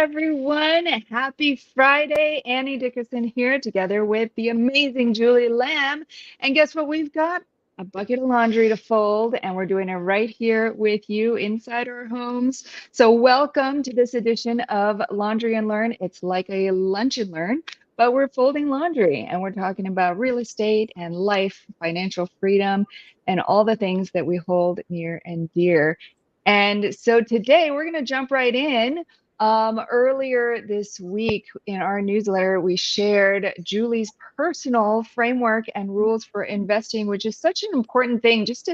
everyone. Happy Friday. Annie Dickerson here together with the amazing Julie Lamb. And guess what we've got? A bucket of laundry to fold, and we're doing it right here with you inside our homes. So, welcome to this edition of Laundry and Learn. It's like a lunch and learn, but we're folding laundry and we're talking about real estate and life, financial freedom, and all the things that we hold near and dear. And so today we're going to jump right in. Earlier this week in our newsletter, we shared Julie's personal framework and rules for investing, which is such an important thing just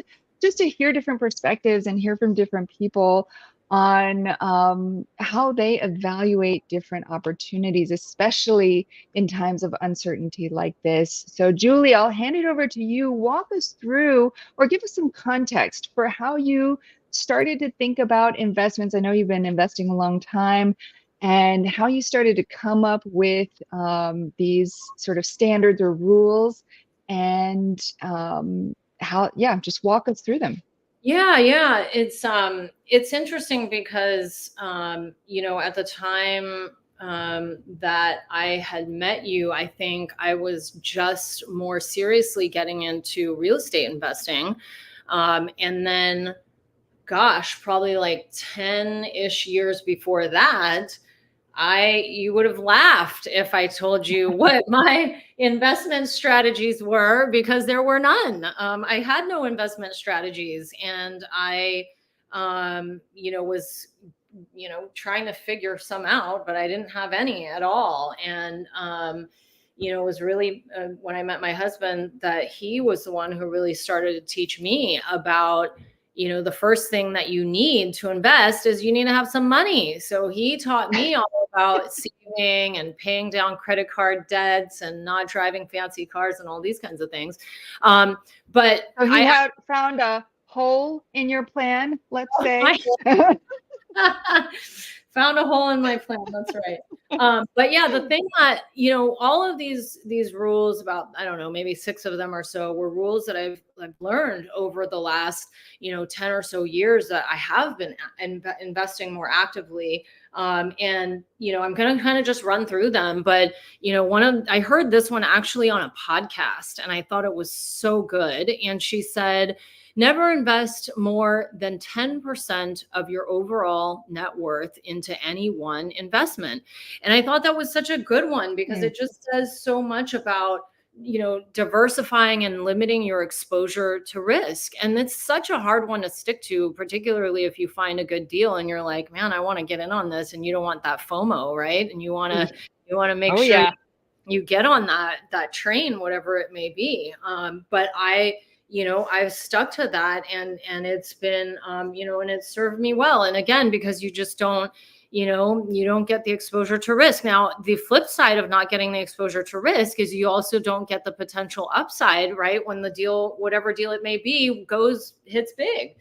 to hear different perspectives and hear from different people on how they evaluate different opportunities, especially in times of uncertainty like this. So, Julie, I'll hand it over to you. Walk us through or give us some context for how you started to think about investments. I know you've been investing a long time, and how you started to come up with these sort of standards or rules, and just walk us through them. Yeah. It's interesting because at the time that I had met you, I think I was just more seriously getting into real estate investing. And then probably like 10-ish years before that, you would have laughed if I told you what my investment strategies were, because there were none. I had no investment strategies, and I, was, trying to figure some out, but I didn't have any at all. And, it was really when I met my husband that he was the one who really started to teach me about, the first thing that you need to invest is you need to have some money. So he taught me all about saving and paying down credit card debts and not driving fancy cars and all these kinds of things. But so he had found a hole in your plan, let's say. Found a hole in my plan. That's right. But yeah, the thing that, all of these rules, about, I don't know, maybe 6 of them or so, were rules that I've learned over the last, 10 or so years that I have been investing more actively. And, I'm going to kind of just run through them. But, I heard this one actually on a podcast, and I thought it was so good. And she said, never invest more than 10% of your overall net worth into any one investment. And I thought that was such a good one, because it just says so much about, diversifying and limiting your exposure to risk. And it's such a hard one to stick to, particularly if you find a good deal and you're like, man, I want to get in on this, and you don't want that FOMO, right? And you want to make sure you get on that train, whatever it may be. But I've stuck to that, and it's been, and it's served me well. And again, because you just don't, you don't get the exposure to risk. Now, the flip side of not getting the exposure to risk is you also don't get the potential upside, right? When the deal, whatever deal it may be, hits big.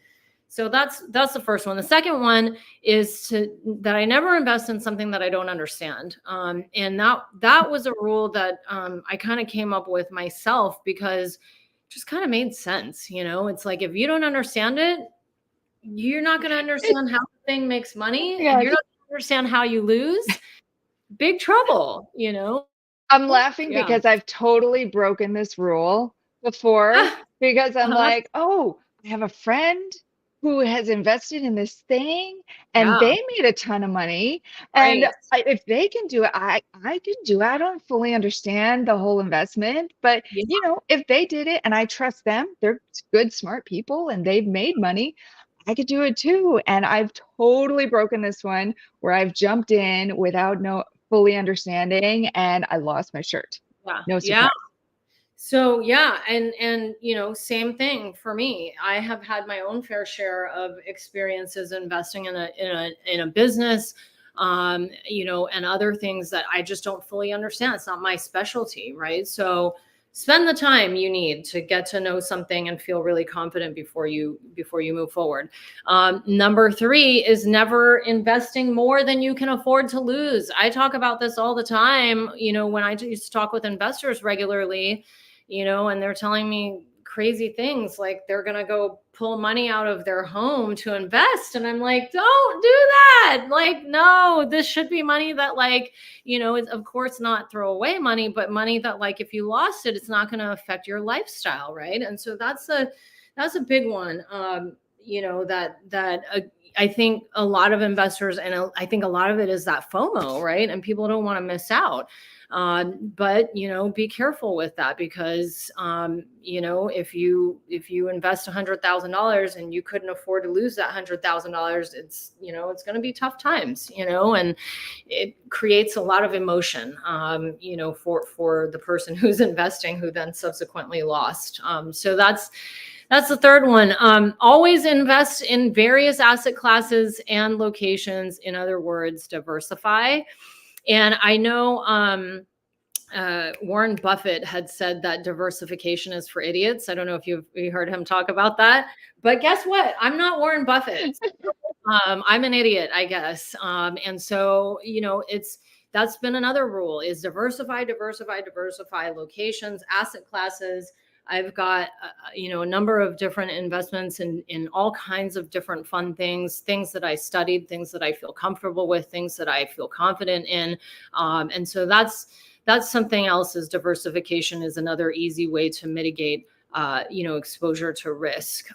So that's the first one. The second one is that I never invest in something that I don't understand. And that was a rule that I kind of came up with myself, because just kind of made sense. It's like, if you don't understand it, you're not going to understand how the thing makes money, and you're not going to understand how you lose. Big trouble, I'm laughing because I've totally broken this rule before, because I'm like, oh, I have a friend who has invested in this thing, and they made a ton of money. And if they can do it, I can do it. I don't fully understand the whole investment, but if they did it and I trust them, they're good, smart people, and they've made money, I could do it too. And I've totally broken this one where I've jumped in without fully understanding, and I lost my shirt. No surprise. So and same thing for me. I have had my own fair share of experiences investing in a business, and other things that I just don't fully understand. It's not my specialty, right? So spend the time you need to get to know something and feel really confident before you move forward. Number 3 is never investing more than you can afford to lose. I talk about this all the time, when I used to talk with investors regularly, and they're telling me crazy things, like they're going to go pull money out of their home to invest. And I'm like, don't do that. Like, no, this should be money that, like, it's of course not throwaway money, but money that, like, if you lost it, it's not going to affect your lifestyle. Right. And so that's a big one. That I think a lot of investors, and I think a lot of it is that FOMO, right? And people don't want to miss out. But be careful with that, because if you invest $100,000 and you couldn't afford to lose that $100,000, it's going to be tough times, and it creates a lot of emotion, for the person who's investing, who then subsequently lost. So that's the third one. Always invest in various asset classes and locations. In other words, diversify. And I know Warren Buffett had said that diversification is for idiots. I don't know if you heard him talk about that, but guess what? I'm not Warren Buffett. I'm an idiot, I guess. And so, that's been another rule, is diversify locations, asset classes. I've got, a number of different investments in all kinds of different fun things that I studied, things that I feel comfortable with, things that I feel confident in. And so that's something else, is diversification is another easy way to mitigate exposure to risk.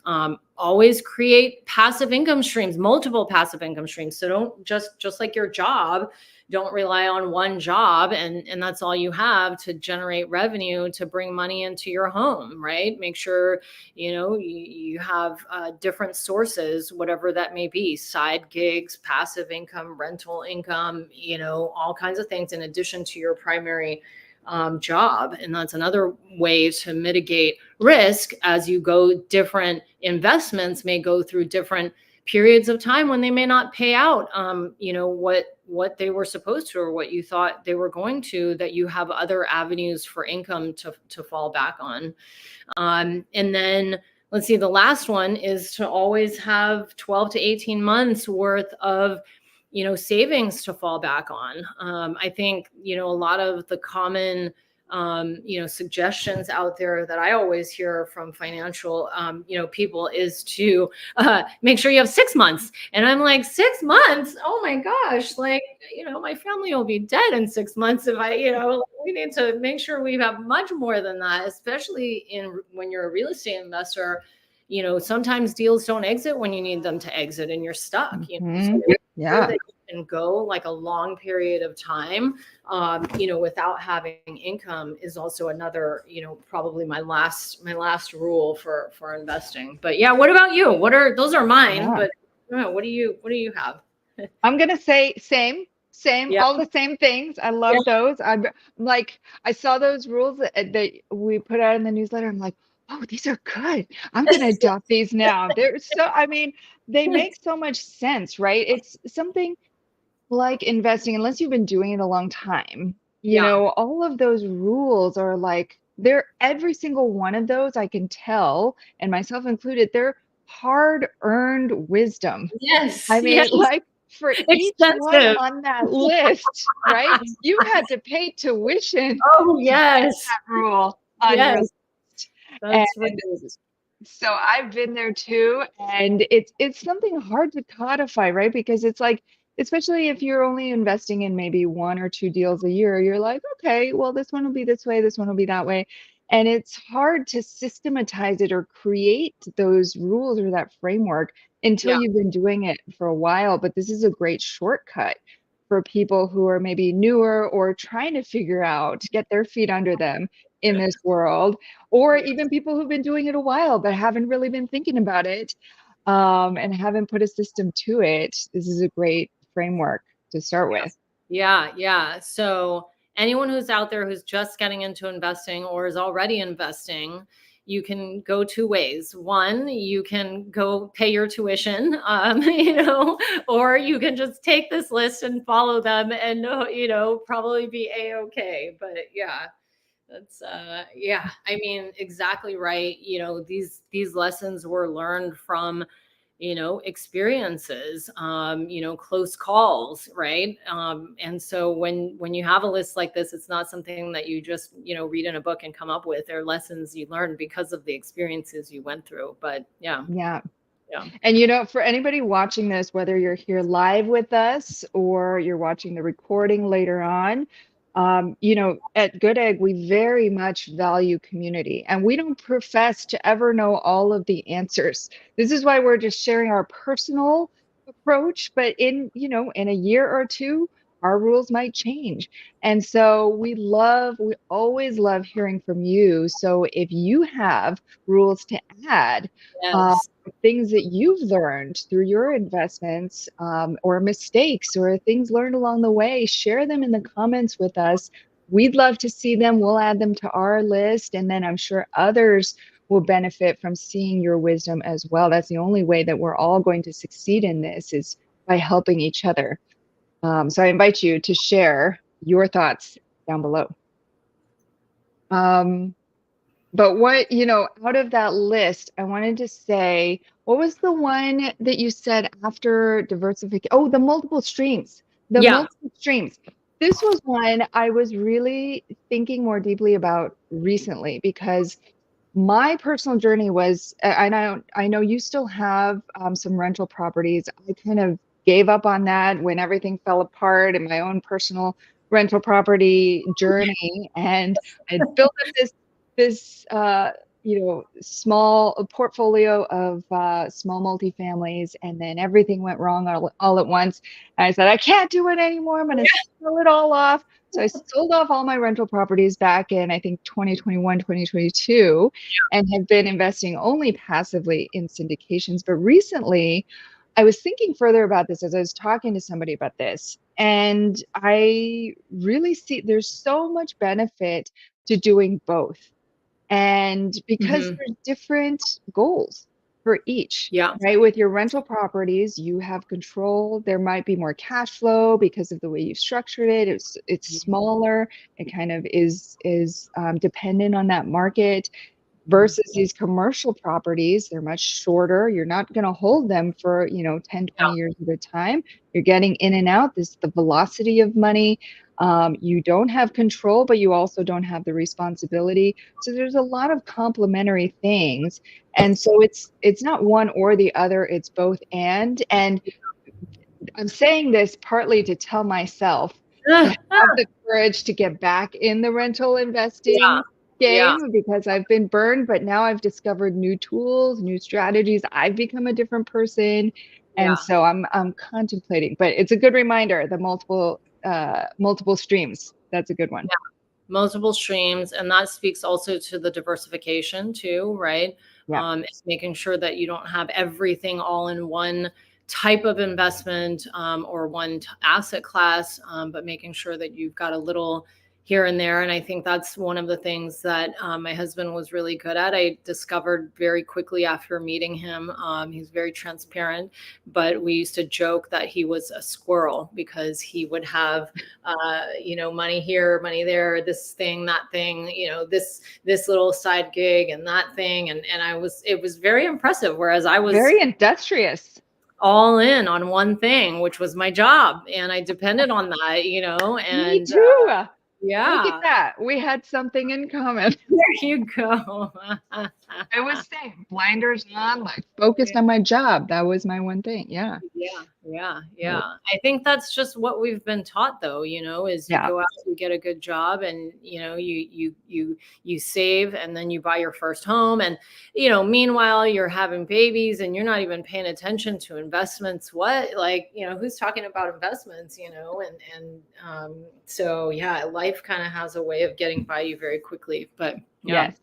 Always create passive income streams, multiple passive income streams. So don't just like your job, don't rely on one job and that's all you have to generate revenue to bring money into your home, right? Make sure, you have different sources, whatever that may be, side gigs, passive income, rental income, all kinds of things in addition to your primary job. And that's another way to mitigate risk, as you go, different investments may go through different periods of time when they may not pay out, what they were supposed to, or what you thought they were going to, that you have other avenues for income to fall back on. And then let's see, the last one is to always have 12 to 18 months worth of savings to fall back on. I think, a lot of the common, suggestions out there that I always hear from financial, people, is to make sure you have 6 months. And I'm like, 6 months? Oh my gosh. Like, my family will be dead in 6 months if we need to make sure we have much more than that, especially when you're a real estate investor. Sometimes deals don't exit when you need them to exit and you're stuck. Mm-hmm. So Yeah. that you can go like a long period of time, without having income, is also another, probably my last rule for investing. But yeah, what about you? Those are mine, Yeah. but what do you have? I'm gonna say same, Yeah. all the same things. I love those. I'm like, I saw those rules that we put out in the newsletter. I'm like, oh, these are good. I'm gonna adopt these now. They're so, I mean, they make so much sense, right? It's something like investing, unless you've been doing it a long time, all of those rules are like, they're every single one of those, I can tell, and myself included, they're hard-earned wisdom. Yes. I Yes. mean, like, for each one Expensive. on that list, right? You had to pay tuition Oh to get yes. that rule on your Yes. list. That's And ridiculous. so I've been there too, and it's something hard to codify, right? Because it's like, especially if you're only investing in maybe one or two deals a year, you're like, okay, well, this one will be this way, this one will be that way. And it's hard to systematize it or create those rules or that framework until Yeah. you've been doing it for a while. But this is a great shortcut for people who are maybe newer or trying to figure out, get their feet under them in this world, or even people who've been doing it a while but haven't really been thinking about it, and haven't put a system to it. This is a great framework to start with. Yeah, yeah. So anyone who's out there who's just getting into investing or is already investing, you can go two ways. One, you can go pay your tuition, or you can just take this list and follow them and, probably be a-okay. But yeah, that's I mean, exactly right. These lessons were learned from experiences, close calls, right? And so when you have a list like this, it's not something that you just, read in a book and come up with. They're lessons you learn because of the experiences you went through. But yeah, Yeah. yeah, And for anybody watching this, whether you're here live with us or you're watching the recording later on, at Good Egg, we very much value community, and we don't profess to ever know all of the answers. This is why we're just sharing our personal approach, but in a year or two, our rules might change. And so we always love hearing from you. So if you have rules to add, uh, yes, things that you've learned through your investments, or mistakes or things learned along the way, share them in the comments with us. We'd love to see them. We'll add them to our list. And then I'm sure others will benefit from seeing your wisdom as well. That's the only way that we're all going to succeed in this, is by helping each other. So I invite you to share your thoughts down below. But out of that list, I wanted to say, what was the one that you said after diversification? Oh, the multiple streams. The yeah, multiple streams. This was one I was really thinking more deeply about recently, because my personal journey was, I know you still have some rental properties. I kind of gave up on that when everything fell apart in my own personal rental property journey, and I built up this small portfolio of small multifamilies, and then everything went wrong all at once. And I said, I can't do it anymore. I'm going to sell it all off. So I sold off all my rental properties back in, I think, 2021, 2022, and have been investing only passively in syndications. But recently, I was thinking further about this as I was talking to somebody about this. And I really see there's so much benefit to doing both. And because hmm, there's different goals for each, yeah, right? With your rental properties, you have control. There might be more cash flow because of the way you've structured it. It's smaller. It kind of is dependent on that market, versus these commercial properties. They're much shorter. You're not going to hold them for 10, 20 years at a time. You're getting in and out. This the velocity of money. You don't have control, but you also don't have the responsibility. So there's a lot of complementary things. And so it's not one or the other, it's both. And I'm saying this partly to tell myself to yeah, have the courage to get back in the rental yeah, investing yeah, game, because I've been burned, but now I've discovered new tools, new strategies. I've become a different person. And yeah. so I'm contemplating, but it's a good reminder, the multiple streams. That's a good one. Multiple streams, and that speaks also to the diversification too, right? Yeah. It's making sure that you don't have everything all in one type of investment, or one asset class, but making sure that you've got a little here and there. And I think that's one of the things that, my husband was really good at. I discovered very quickly after meeting him. He's very transparent, but we used to joke that he was a squirrel, because he would have, money here, money there, this thing, that thing, this little side gig and that thing. And it was very impressive. Whereas I was Very industrious. all in on one thing, which was my job. And I depended on that, Me and, too. Look at yeah, that. We had something in common. there you go. I was saying, blinders on, like focused on my job. That was my one thing. Yeah. Yeah, yeah, Yeah. yeah. I think that's just what we've been taught, though, is you Yeah. go out, you get a good job, and you save, and then you buy your first home. And meanwhile you're having babies and you're not even paying attention to investments. What, like, who's talking about investments, so yeah, life kind of has a way of getting by you very quickly. But yeah. Yes.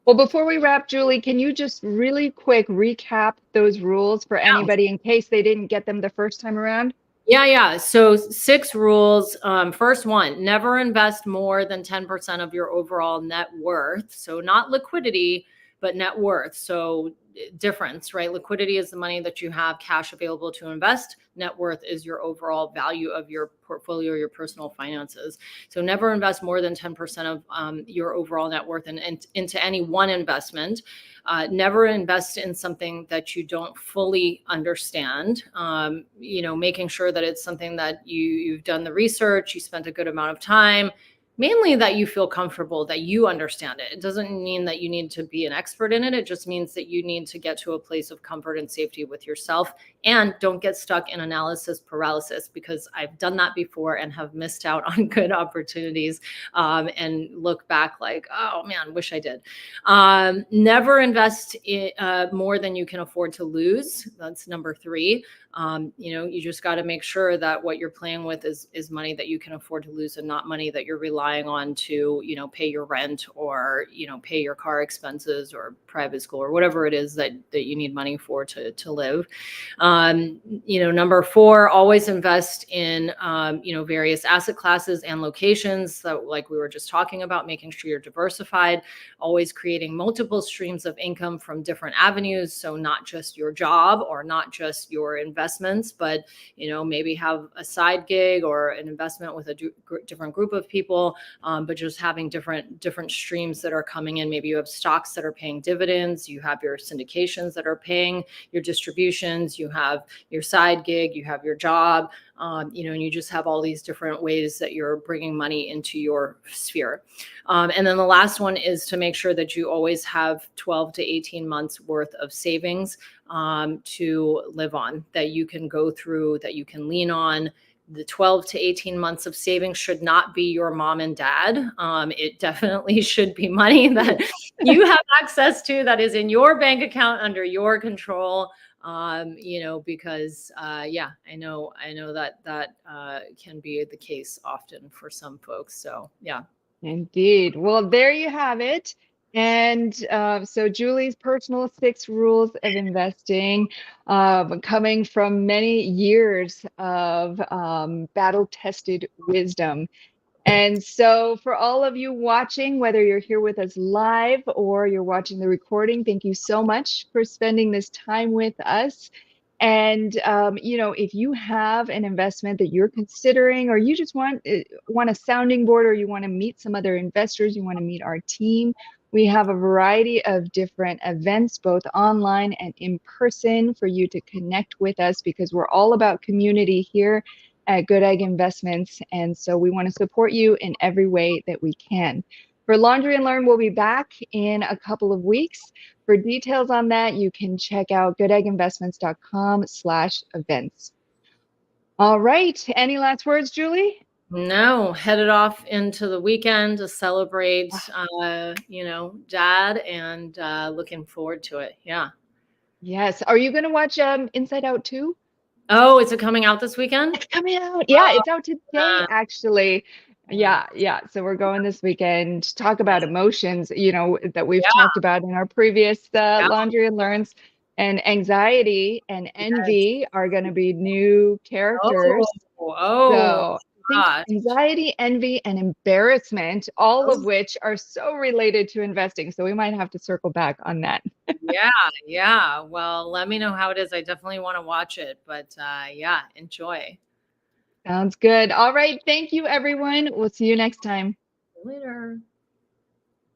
Well, before we wrap, Julie, can you just really quick recap those rules for anybody in case they didn't get them the first time around? Yeah, yeah. So 6 rules. First one, never invest more than 10% of your overall net worth. So not liquidity, but net worth. So difference, right? Liquidity is the money that you have cash available to invest. Net worth is your overall value of your portfolio, your personal finances. So never invest more than 10% of your overall net worth into any one investment. Never invest in something that you don't fully understand. Making sure that it's something that you've done the research, you spent a good amount of time, mainly that you feel comfortable, that you understand it. It doesn't mean that you need to be an expert in it. It just means that you need to get to a place of comfort and safety with yourself, and don't get stuck in analysis paralysis, because I've done that before and have missed out on good opportunities, and look back like, oh man, wish I did. Never invest in, more than you can afford to lose. That's number 3. You just got to make sure that what you're playing with is money that you can afford to lose, and not money that you're relying on to, pay your rent, or, pay your car expenses, or private school, or whatever it is that you need money for to live. Number 4, always invest in, various asset classes and locations. So like we were just talking about, making sure you're diversified, always creating multiple streams of income from different avenues. So not just your job, or not just your investments, but, maybe have a side gig or an investment with a different group of people, but just having different streams that are coming in. Maybe you have stocks that are paying dividends, you have your syndications that are paying your distributions, you have your side gig, you have your job, and you just have all these different ways that you're bringing money into your sphere. And then the last one is to make sure that you always have 12 to 18 months worth of savings to live on, that you can go through, that you can lean on. The 12 to 18 months of savings should not be your mom and dad. It definitely should be money that you have access to, that is in your bank account, under your control. Because I know that can be the case often for some folks. So yeah. Indeed. Well, there you have it. And so Julie's personal 6 rules of investing, coming from many years of battle-tested wisdom. And so for all of you watching, whether you're here with us live or you're watching the recording, thank you so much for spending this time with us. And if you have an investment that you're considering, or you just want a sounding board, or you want to meet some other investors, you want to meet our team, we have a variety of different events, both online and in person, for you to connect with us, because we're all about community here at Good Egg Investments. And so we want to support you in every way that we can. For Laundry and Learn, we'll be back in a couple of weeks. For details on that, you can check out goodegginvestments.com/events. All right. Any last words, Julie? No, headed off into the weekend to celebrate, Dad, and looking forward to it. Yeah. Yes. Are you going to watch Inside Out 2? Oh, is it coming out this weekend? It's coming out. Yeah, it's out today, Uh, actually. Yeah. So we're going this weekend to talk about emotions, that we've yeah, talked about in our previous yeah. Laundry and Learns. And anxiety and Yes. envy are going to be new Oh, characters. oh, So I think gosh. anxiety, envy, and embarrassment, all of Those- which are so related to investing. So we might have to circle back on that. Yeah, yeah. Well, let me know how it is. I definitely want to watch it, but yeah, enjoy. Sounds good. All right. Thank you, everyone. We'll see you next time. Later.